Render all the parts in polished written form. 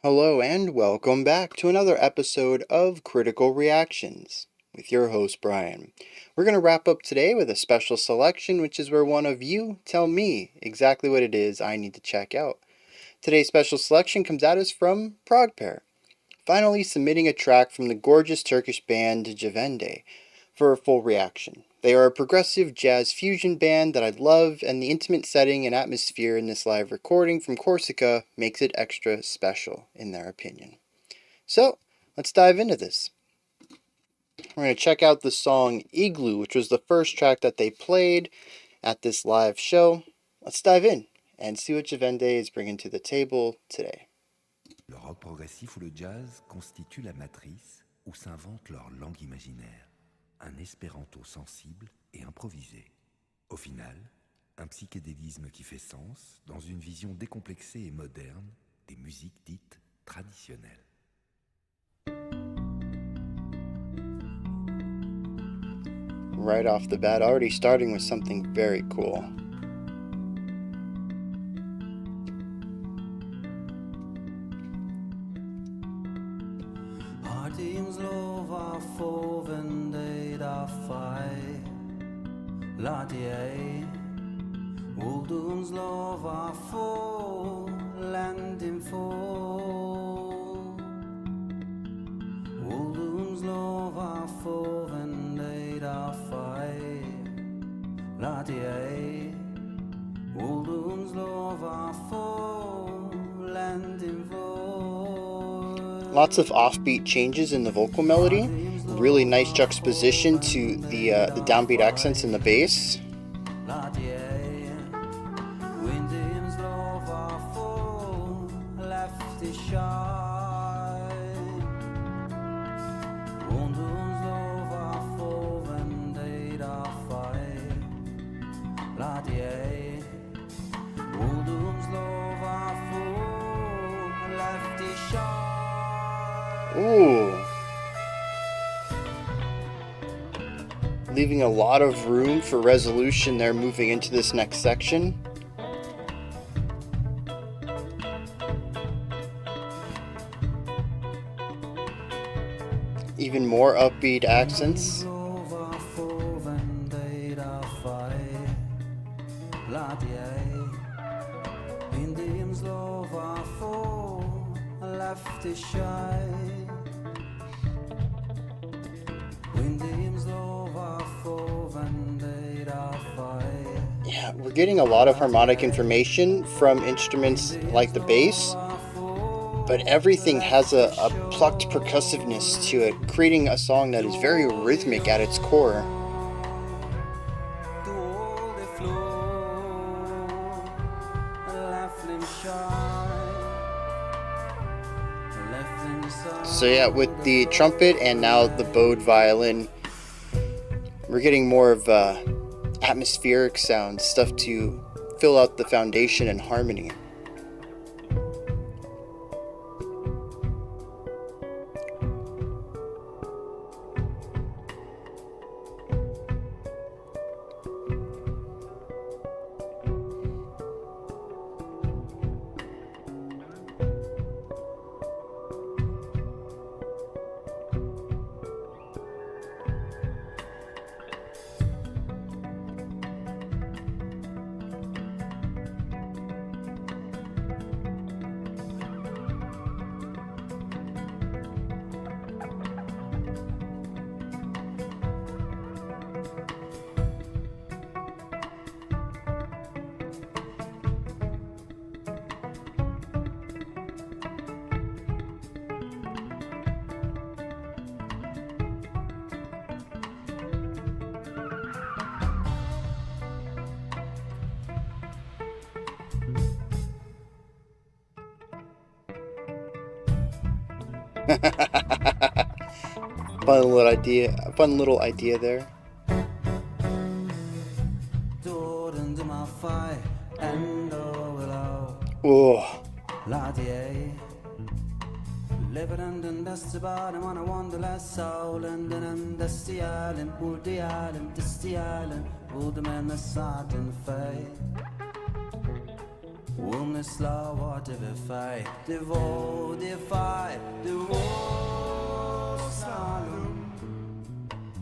Hello and welcome back to another episode of Critical Reactions with your host Bryan. We're going to wrap up today with a special selection, which is where one of you tell me exactly what it is I need to check out. Today's special selection comes at us from Pair, finally submitting a track from the gorgeous Turkish band Gevende for a full reaction. They are a progressive jazz fusion band that I love, and the intimate setting and atmosphere in this live recording from Corsica makes it extra special, in their opinion. So, let's dive into this. We're going to check out the song Igloo, which was the first track that they played at this live show. Let's dive in and see what Gevende is bringing to the table today. Le rock progressif ou le jazz constituent la matrice où s'invente leur langue imaginaire, un espéranto sensible et improvisé. Au final, un psychédélisme qui fait sens dans une vision décomplexée et moderne des musiques dites traditionnelles. Right off the bat, already starting with something very cool. Lots of offbeat changes in the vocal melody. Really nice juxtaposition to the downbeat accents in the bass. Ooh. Leaving a lot of room for resolution there moving into this next section. Even more upbeat accents. Yeah, we're getting a lot of harmonic information from instruments like the bass, but everything has a plucked percussiveness to it, creating a song that is very rhythmic at its core. So yeah, with the trumpet and now the bowed violin, we're getting more of atmospheric sounds, stuff to fill out the foundation and harmony. Fun little idea there. Oh. Omneslag whatever fight, the war, the fight, the war, slalom.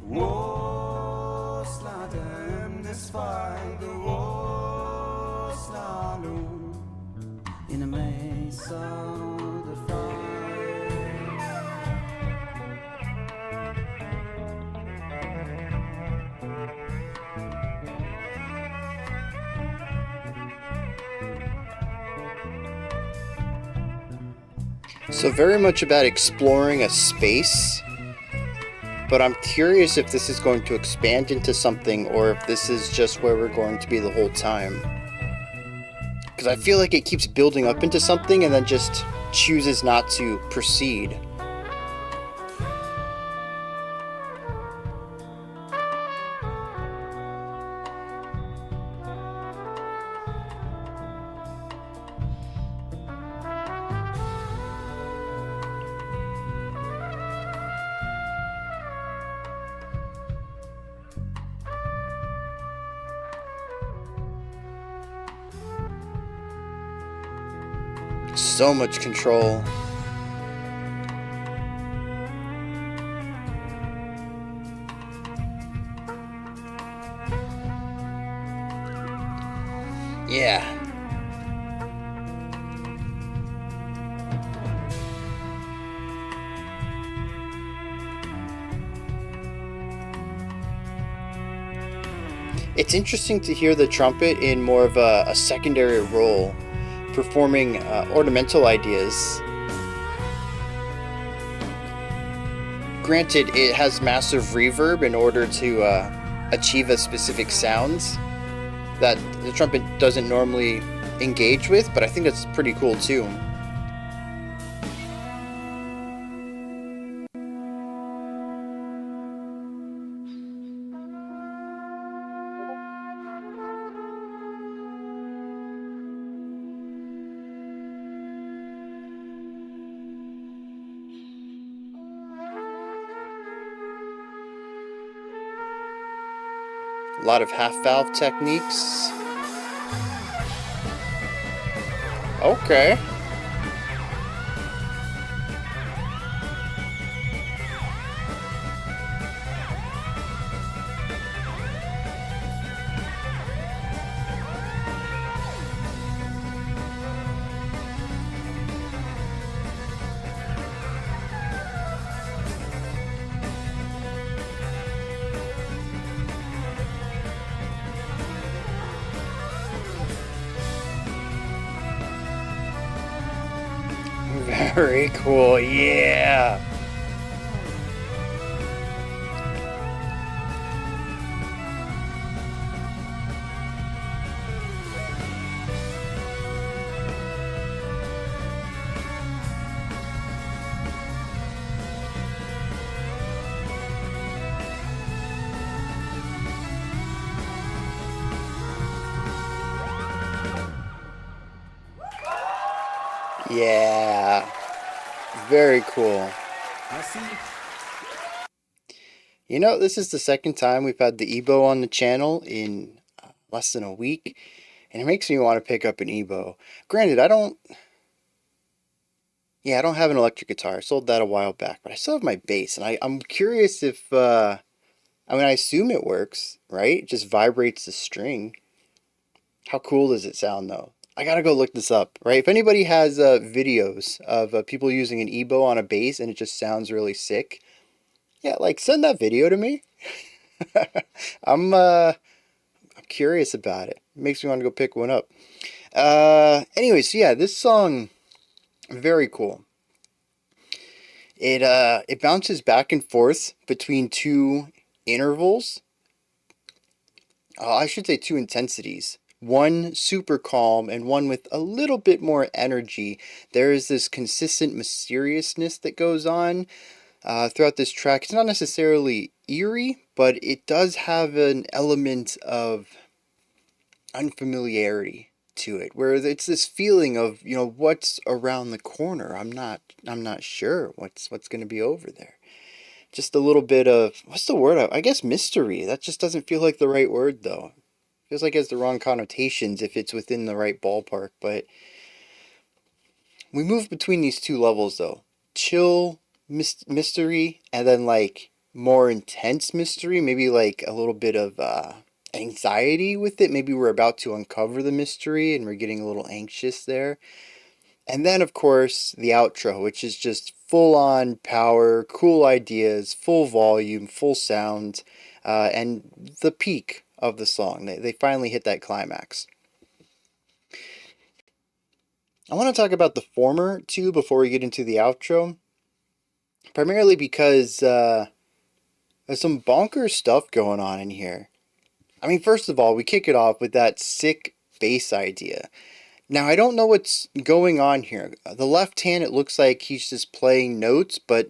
War, slalom, this fight, the war, slalom. In a maze of the fight. So very much about exploring a space, but I'm curious if this is going to expand into something or if this is just where we're going to be the whole time. Because I feel like it keeps building up into something and then just chooses not to proceed. So much control. Yeah. It's interesting to hear the trumpet in more of a secondary role, performing ornamental ideas. Granted, it has massive reverb in order to achieve a specific sounds that the trumpet doesn't normally engage with, but I think that's pretty cool too. A lot of half valve techniques. Okay. Very cool, yeah. Yeah. Very cool. You know, this is the second time we've had the Ebow on the channel in less than a week, and it makes me want to pick up an Ebow. Granted, I don't have an electric guitar. I sold that a while back, but I still have my bass, and I'm curious if, I assume it works, right? It just vibrates the string. How cool does it sound, though? I gotta go look this up, right? If anybody has videos of people using an Ebow on a bass and it just sounds really sick, yeah, like send that video to me. I'm curious about it. It makes me want to go pick one up. Anyways, yeah, this song, very cool. It bounces back and forth between two intervals. I should say two intensities. One super calm and one with a little bit more energy. There is this consistent mysteriousness that goes on throughout this track. It's not necessarily eerie, but it does have an element of unfamiliarity to it, where it's this feeling of, what's around the corner. I'm not sure what's going to be over there. Just a little bit of, what's the word? I guess mystery. That just doesn't feel like the right word though. Feels like it has the wrong connotations if it's within the right ballpark, but we move between these two levels though. Chill mystery and then like more intense mystery, maybe like a little bit of anxiety with it. Maybe we're about to uncover the mystery and we're getting a little anxious there. And then of course the outro, which is just full on power, cool ideas, full volume, full sound, and the peak of the song. They finally hit that climax. I want to talk about the former too before we get into the outro, primarily because there's some bonkers stuff going on in here. I mean, first of all, we kick it off with that sick bass idea. Now, I don't know what's going on here. The left hand, it looks like he's just playing notes, but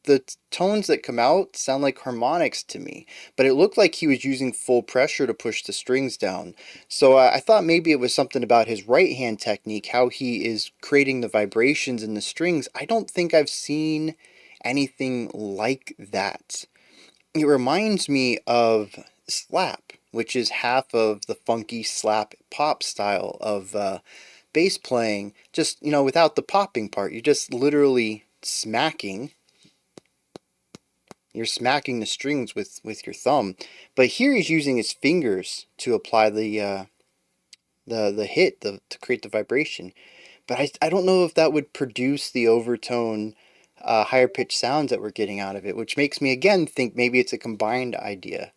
the tones that come out sound like harmonics to me, but it looked like he was using full pressure to push the strings down. So I thought maybe it was something about his right hand technique, how he is creating the vibrations in the strings. I don't think I've seen anything like that. It reminds me of slap, which is half of the funky slap pop style of bass playing, just, without the popping part. You're just literally smacking. You're smacking the strings with your thumb, but here he's using his fingers to apply the hit to create the vibration. But I don't know if that would produce the overtone, higher pitched sounds that we're getting out of it, which makes me again think maybe it's a combined idea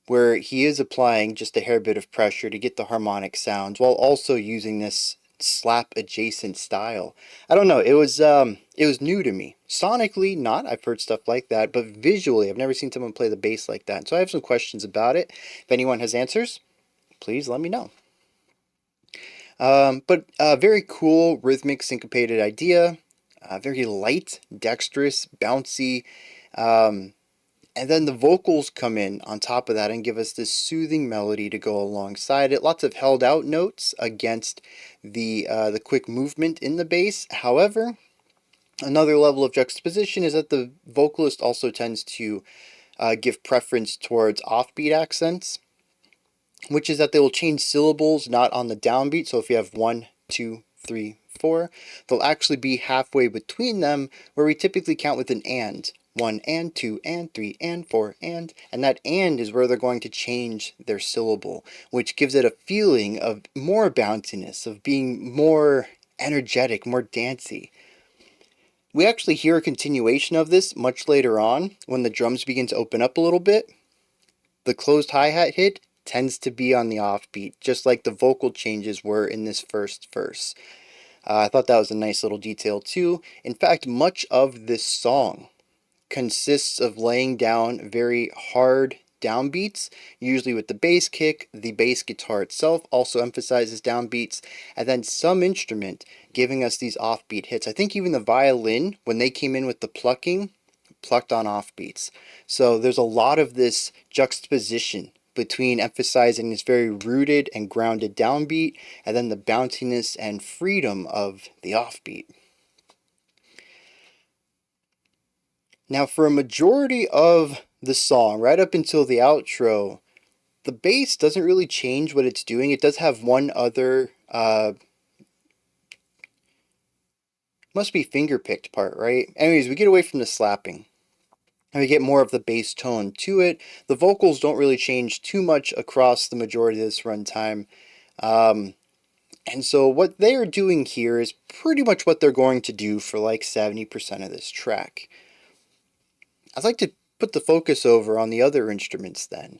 where he is applying just a hair bit of pressure to get the harmonic sounds while also using this slap adjacent style. I don't know, it was new to me. Sonically, not. I've heard stuff like that, but visually, I've never seen someone play the bass like that. So I have some questions about it. If anyone has answers, please let me know. But very cool rhythmic syncopated idea. Very light, dexterous, bouncy. And then the vocals come in on top of that and give us this soothing melody to go alongside it. Lots of held out notes against the quick movement in the bass. However, another level of juxtaposition is that the vocalist also tends to give preference towards offbeat accents, which is that they will change syllables not on the downbeat. So if you have 1, 2, 3, 4, they'll actually be halfway between them, where we typically count with an and. 1 and 2 and 3 and 4 and that and is where they're going to change their syllable, which gives it a feeling of more bounciness, of being more energetic, more dancey. We actually hear a continuation of this much later on when the drums begin to open up a little bit. The closed hi-hat hit tends to be on the offbeat, just like the vocal changes were in this first verse. I thought that was a nice little detail too. In fact, much of this song consists of laying down very hard downbeats, usually with the bass kick. The bass guitar itself also emphasizes downbeats, and then some instrument giving us these offbeat hits. I think even the violin, when they came in with the plucking, plucked on offbeats. So there's a lot of this juxtaposition between emphasizing this very rooted and grounded downbeat and then the bounciness and freedom of the offbeat. Now, for a majority of the song, right up until the outro, the bass doesn't really change what it's doing. It does have one other, must be finger-picked part, right? Anyways, we get away from the slapping, and we get more of the bass tone to it. The vocals don't really change too much across the majority of this runtime. And so what they are doing here is pretty much what they're going to do for like 70% of this track. I'd like to put the focus over on the other instruments then.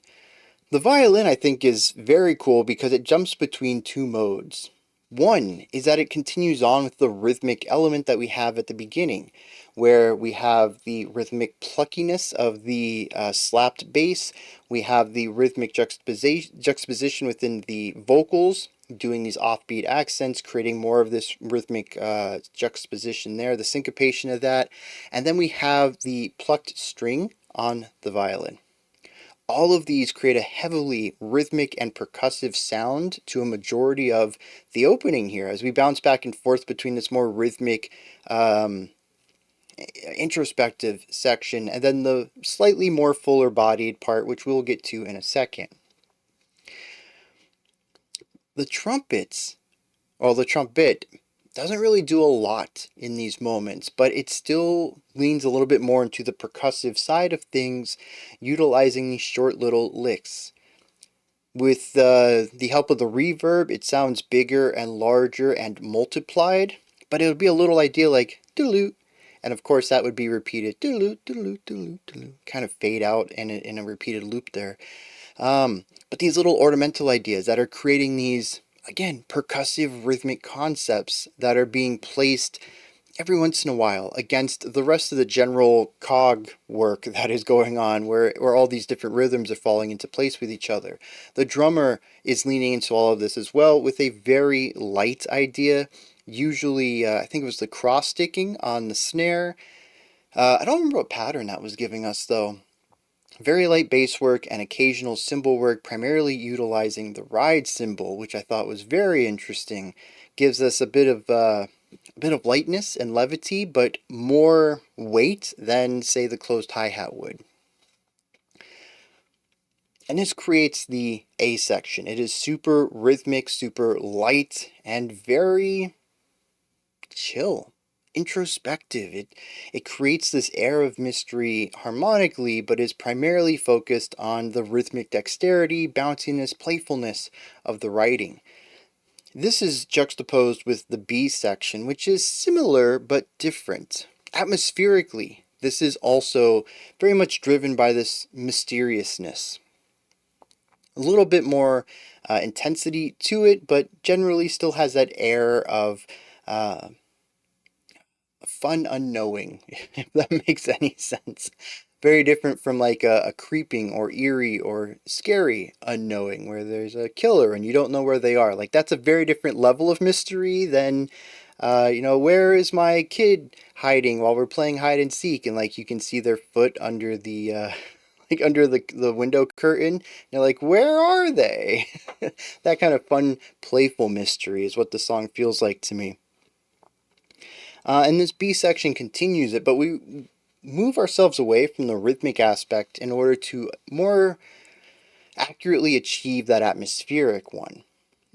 The violin, I think, is very cool because it jumps between two modes. One is that it continues on with the rhythmic element that we have at the beginning, where we have the rhythmic pluckiness of the slapped bass, we have the rhythmic juxtaposition within the vocals, doing these offbeat accents, creating more of this rhythmic juxtaposition there, the syncopation of that, and then we have the plucked string on the violin. All of these create a heavily rhythmic and percussive sound to a majority of the opening here, as we bounce back and forth between this more rhythmic, introspective section and then the slightly more fuller bodied part, which we'll get to in a second. The trumpets, or the trumpet, doesn't really do a lot in these moments, but it still leans a little bit more into the percussive side of things, utilizing these short little licks. With the help of the reverb, it sounds bigger and larger and multiplied, but it would be a little idea like doodaloo, and of course that would be repeated doodaloo, doodaloo, doodaloo, doodaloo, kind of fade out in a repeated loop there. But these little ornamental ideas that are creating these, again, percussive rhythmic concepts that are being placed every once in a while against the rest of the general cog work that is going on, where all these different rhythms are falling into place with each other. The drummer is leaning into all of this as well with a very light idea. Usually, I think it was the cross sticking on the snare. I don't remember what pattern that was giving us though. Very light bass work and occasional cymbal work, primarily utilizing the ride cymbal, which I thought was very interesting. Gives us a bit of lightness and levity, but more weight than, say, the closed hi-hat would. And this creates the A section. It is super rhythmic, super light, and very chill, introspective. It creates this air of mystery harmonically, but is primarily focused on the rhythmic dexterity, bounciness, playfulness of the writing. This is juxtaposed with the B section, which is similar but different. Atmospherically, this is also very much driven by this mysteriousness. A little bit more intensity to it, but generally still has that air of fun unknowing, if that makes any sense. Very different from like a creeping or eerie or scary unknowing where there's a killer and you don't know where they are. Like that's a very different level of mystery than, where is my kid hiding while we're playing hide and seek, and like you can see their foot under the like under the window curtain. You're like, where are they? That kind of fun, playful mystery is what the song feels like to me. And this B section continues it, but we move ourselves away from the rhythmic aspect in order to more accurately achieve that atmospheric one.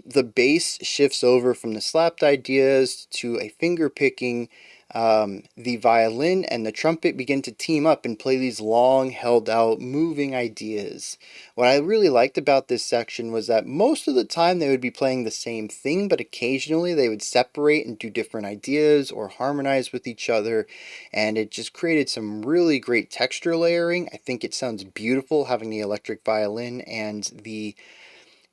The bass shifts over from the slapped ideas to a finger picking. The violin and the trumpet begin to team up and play these long held out moving ideas. What I really liked about this section was that most of the time they would be playing the same thing, but occasionally they would separate and do different ideas or harmonize with each other, and it just created some really great texture layering. I think it sounds beautiful having the electric violin and the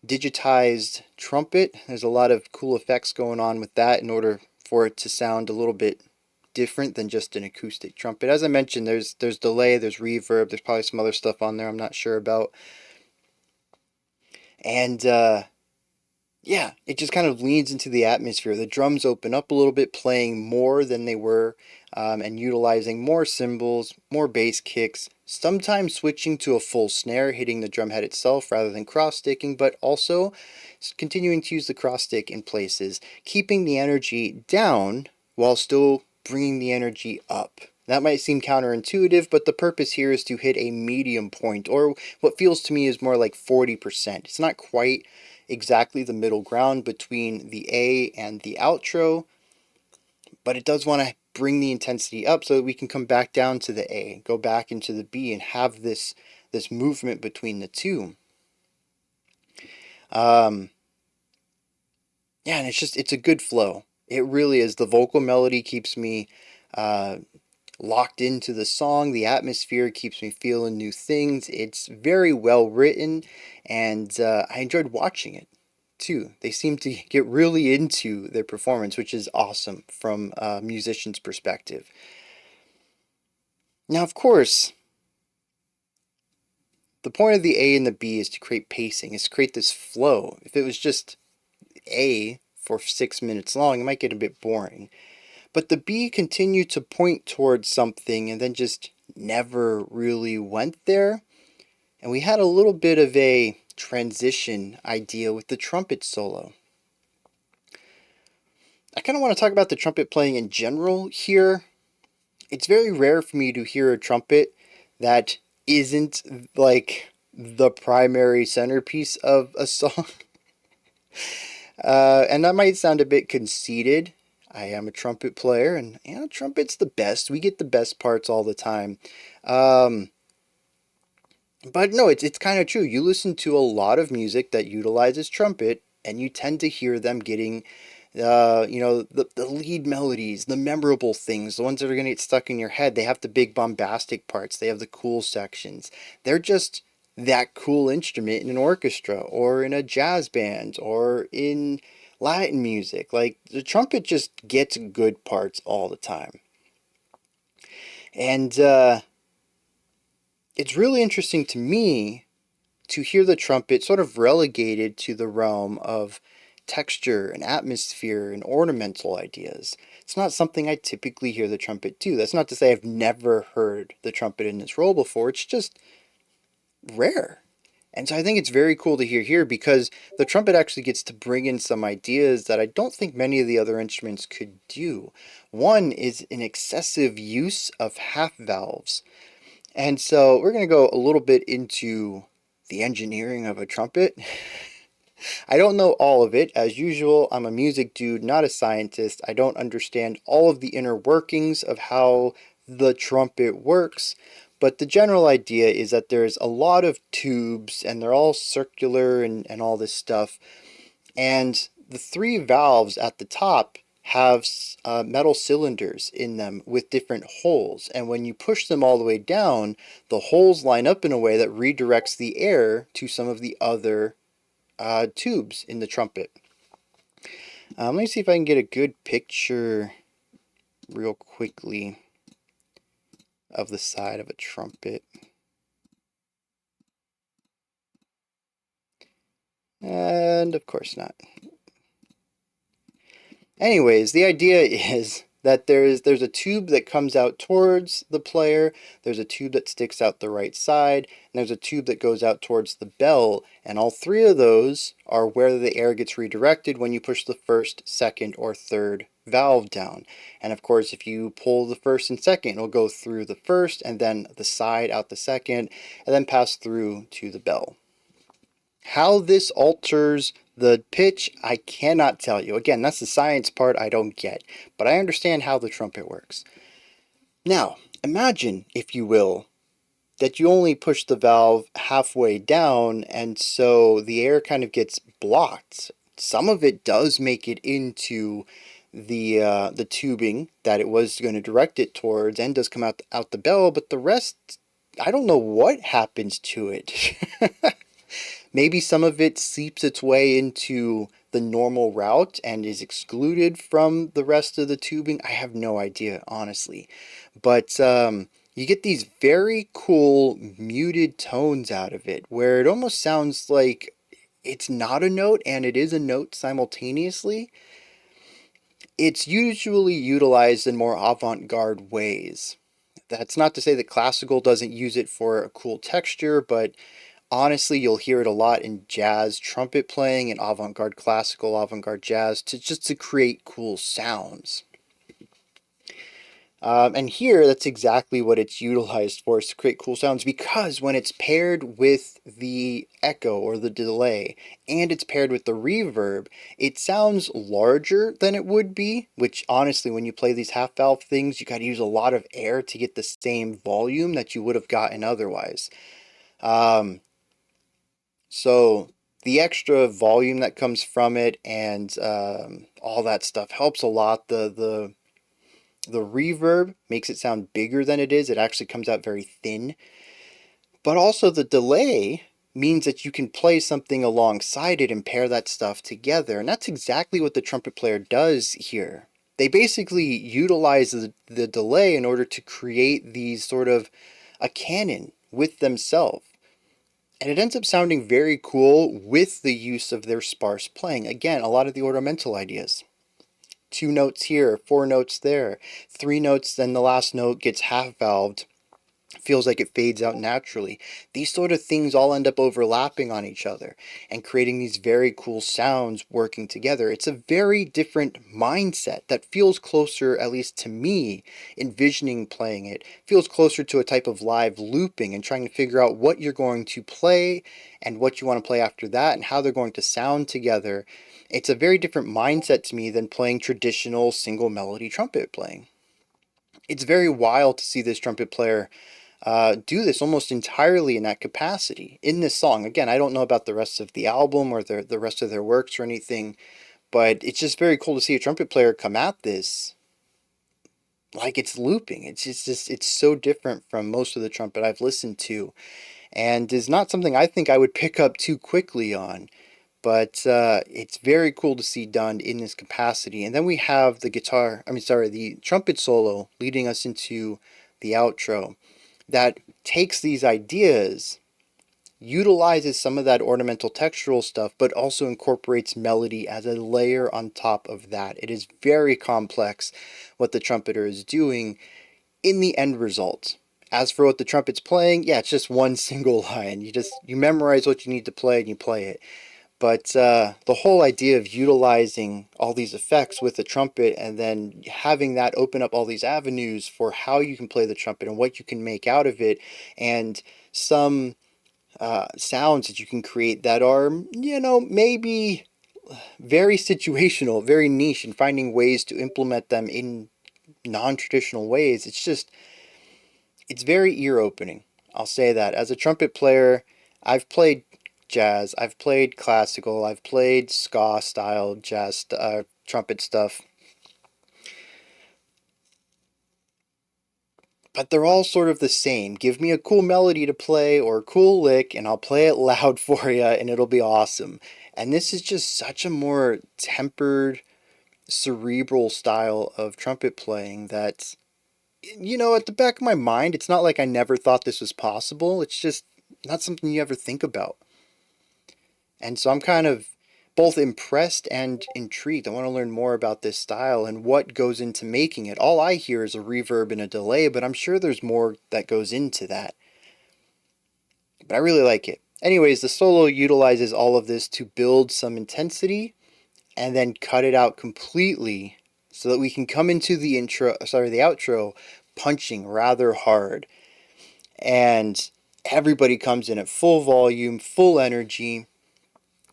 digitized trumpet. There's a lot of cool effects going on with that in order for it to sound a little bit different than just an acoustic trumpet. As I mentioned, there's delay, there's reverb, there's probably some other stuff on there I'm not sure about. And yeah, it just kind of leans into the atmosphere. The drums open up a little bit, playing more than they were, and utilizing more cymbals, more bass kicks, sometimes switching to a full snare, hitting the drum head itself rather than cross-sticking, but also continuing to use the cross-stick in places, keeping the energy down while still bringing the energy up. That might seem counterintuitive, but the purpose here is to hit a medium point, or what feels to me is more like 40%. It's not quite exactly the middle ground between the A and the outro, but it does want to bring the intensity up so that we can come back down to the A, go back into the B, and have this movement between the two. Yeah, and it's a good flow. It really is. The vocal melody keeps me locked into the song. The atmosphere keeps me feeling new things. It's very well written, and I enjoyed watching it too. They seem to get really into their performance, which is awesome from a musician's perspective. Now, of course, the point of the A and the B is to create pacing, is to create this flow. If it was just A for 6 minutes long, it might get a bit boring. But the B continued to point towards something and then just never really went there. And we had a little bit of a transition idea with the trumpet solo. I kind of want to talk about the trumpet playing in general here. It's very rare for me to hear a trumpet that isn't like the primary centerpiece of a song. And that might sound a bit conceited. I am a trumpet player, and trumpet's the best. We get the best parts all the time. Um, but no, it's kind of true. You listen to a lot of music that utilizes trumpet, and you tend to hear them getting, the lead melodies, the memorable things, the ones that are going to get stuck in your head. They have the big bombastic parts. They have the cool sections. They're just that cool instrument in an orchestra or in a jazz band or in Latin music. Like the trumpet just gets good parts all the time. And it's really interesting to me to hear the trumpet sort of relegated to the realm of texture and atmosphere and ornamental ideas. It's not something I typically hear the trumpet do. That's not to say I've never heard the trumpet in this role before. It's just rare. And so I think it's very cool to hear here because the trumpet actually gets to bring in some ideas that I don't think many of the other instruments could do. One is an excessive use of half valves. And so we're going to go a little bit into the engineering of a trumpet. I don't know all of it. As usual, I'm a music dude, not a scientist. I don't understand all of the inner workings of how the trumpet works. But the general idea is that there's a lot of tubes and they're all circular and all this stuff. And the three valves at the top have metal cylinders in them with different holes. And when you push them all the way down, the holes line up in a way that redirects the air to some of the other tubes in the trumpet. Let me see if I can get a good picture real quickly of the side of a trumpet. And of course not. Anyways, the idea is that there's a tube that comes out towards the player, there's a tube that sticks out the right side, and there's a tube that goes out towards the bell, and all three of those are where the air gets redirected when you push the first, second, or third valve down. And of course, if you pull the first and second, it'll go through the first, and then the side out the second, and then pass through to the bell. How this alters the pitch, I cannot tell you. Again, that's the science part I don't get, but I understand how the trumpet works. Now, imagine, if you will, that you only push the valve halfway down, and so the air kind of gets blocked. Some of it does make it into the tubing that it was going to direct it towards, and does come out the bell, but the rest, I don't know what happens to it. Maybe some of it seeps its way into the normal route and is excluded from the rest of the tubing. I have no idea, honestly. But you get these very cool muted tones out of it, where it almost sounds like it's not a note and it is a note simultaneously. It's usually utilized in more avant-garde ways. That's not to say that classical doesn't use it for a cool texture, but honestly, you'll hear it a lot in jazz trumpet playing and avant-garde classical, avant-garde jazz, to create cool sounds. And here, that's exactly what it's utilized for, is to create cool sounds, because when it's paired with the echo or the delay, and it's paired with the reverb, it sounds larger than it would be, which honestly, when you play these half-valve things, you gotta use a lot of air to get the same volume that you would have gotten otherwise. So the extra volume that comes from it and all that stuff helps a lot. The reverb makes it sound bigger than it is. It actually comes out very thin. But also the delay means that you can play something alongside it and pair that stuff together. And that's exactly what the trumpet player does here. They basically utilize the delay in order to create these sort of a canon with themselves. And it ends up sounding very cool with the use of their sparse playing. Again, a lot of the ornamental ideas. 2 notes here, 4 notes there, 3 notes, then the last note gets half-valved. feels like it fades out naturally. These sort of things all end up overlapping on each other and creating these very cool sounds working together. It's a very different mindset that feels closer, at least to me, envisioning playing it, feels closer to a type of live looping and trying to figure out what you're going to play and what you want to play after that and how they're going to sound together. It's a very different mindset to me than playing traditional single melody trumpet playing. It's very wild to see this trumpet player do this almost entirely in that capacity in this song. Again, I don't know about the rest of the album or the rest of their works or anything, but it's just very cool to see a trumpet player come at this like it's looping. It's just it's so different from most of the trumpet I've listened to, and is not something I think I would pick up too quickly on. But it's very cool to see done in this capacity. And then we have the trumpet solo leading us into the outro that takes these ideas, utilizes some of that ornamental textural stuff, but also incorporates melody as a layer on top of that. It is very complex what the trumpeter is doing in the end result. As for what the trumpet's playing, yeah, it's just one single line. You memorize what you need to play and you play it. But the whole idea of utilizing all these effects with the trumpet and then having that open up all these avenues for how you can play the trumpet and what you can make out of it, and some sounds that you can create that are, maybe very situational, very niche, and finding ways to implement them in non-traditional ways. It's very ear-opening. I'll say that. As a trumpet player, I've played jazz, I've played classical, I've played ska style jazz trumpet stuff, but they're all sort of the same. Give me a cool melody to play or a cool lick, and I'll play it loud for you, and it'll be awesome. And this is just such a more tempered, cerebral style of trumpet playing that, at the back of my mind, it's not like I never thought this was possible. It's just not something you ever think about. And so I'm kind of both impressed and intrigued. I want to learn more about this style and what goes into making it. All I hear is a reverb and a delay, but I'm sure there's more that goes into that. But I really like it. Anyways, the solo utilizes all of this to build some intensity and then cut it out completely so that we can come into the outro punching rather hard. And everybody comes in at full volume, full energy.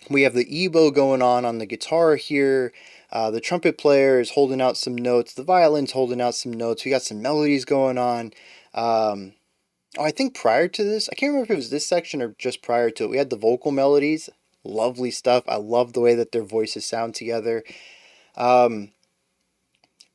We have the ebow going on the guitar here. The trumpet player is holding out some notes. The violin's holding out some notes. We got some melodies going on. I think prior to this, I can't remember if it was this section or just prior to it, we had the vocal melodies. Lovely stuff. I love the way that their voices sound together.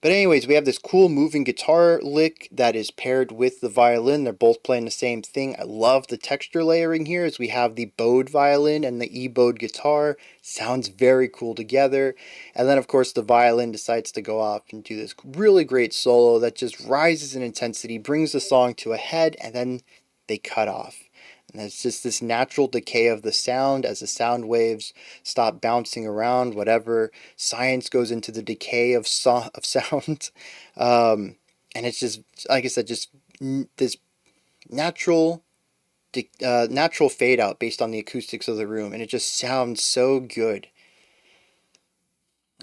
But anyways, we have this cool moving guitar lick that is paired with the violin. They're both playing the same thing. I love the texture layering here as we have the bowed violin and the e-bowed guitar. Sounds very cool together. And then of course the violin decides to go off and do this really great solo that just rises in intensity, brings the song to a head, and then they cut off. And it's just this natural decay of the sound as the sound waves stop bouncing around, whatever science goes into the decay of sound. And it's just, like I said, just this natural natural fade out based on the acoustics of the room. And it just sounds so good.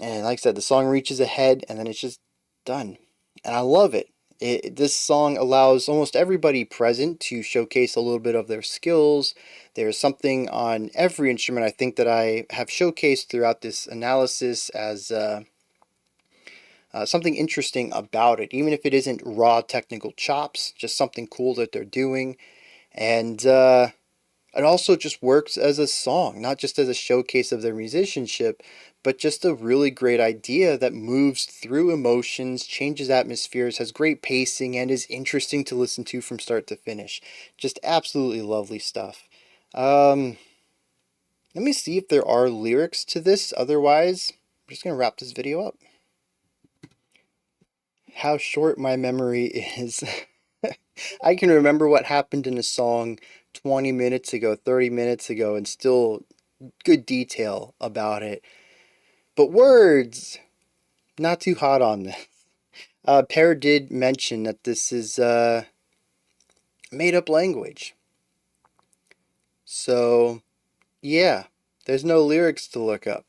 And like I said, the song reaches a head and then it's just done. And I love it. This song allows almost everybody present to showcase a little bit of their skills. There's something on every instrument I think that I have showcased throughout this analysis as something interesting about it, even if it isn't raw technical chops, just something cool that they're doing. And it also just works as a song, not just as a showcase of their musicianship, but just a really great idea that moves through emotions, changes atmospheres, has great pacing, and is interesting to listen to from start to finish. Just absolutely lovely stuff. Let me see if there are lyrics to this. Otherwise, I'm just going to wrap this video up. How short my memory is. I can remember what happened in a song 20 minutes ago, 30 minutes ago, and still good detail about it. But words, not too hot on this. Pear did mention that this is made up language. So, yeah, there's no lyrics to look up.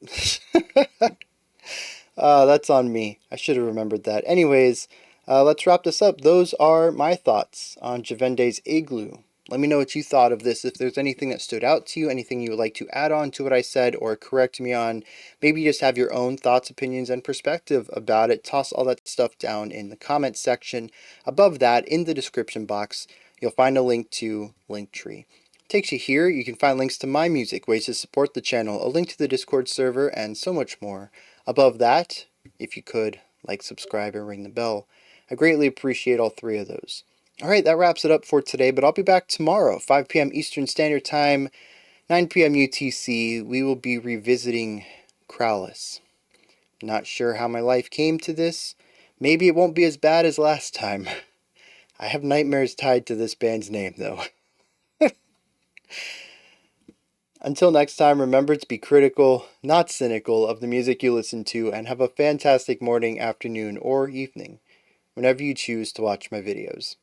That's on me. I should have remembered that. Anyways, let's wrap this up. Those are my thoughts on Gevende's Igloo. Let me know what you thought of this. If there's anything that stood out to you, anything you would like to add on to what I said or correct me on, maybe you just have your own thoughts, opinions, and perspective about it, toss all that stuff down in the comments section. Above that, in the description box, you'll find a link to Linktree. Takes you here. You can find links to my music, ways to support the channel, a link to the Discord server, and so much more. Above that, if you could, like, subscribe, and ring the bell. I greatly appreciate all three of those. Alright, that wraps it up for today, but I'll be back tomorrow, 5 p.m. Eastern Standard Time, 9 p.m. UTC. We will be revisiting Crowless. Not sure how my life came to this. Maybe it won't be as bad as last time. I have nightmares tied to this band's name, though. Until next time, remember to be critical, not cynical, of the music you listen to, and have a fantastic morning, afternoon, or evening, whenever you choose to watch my videos.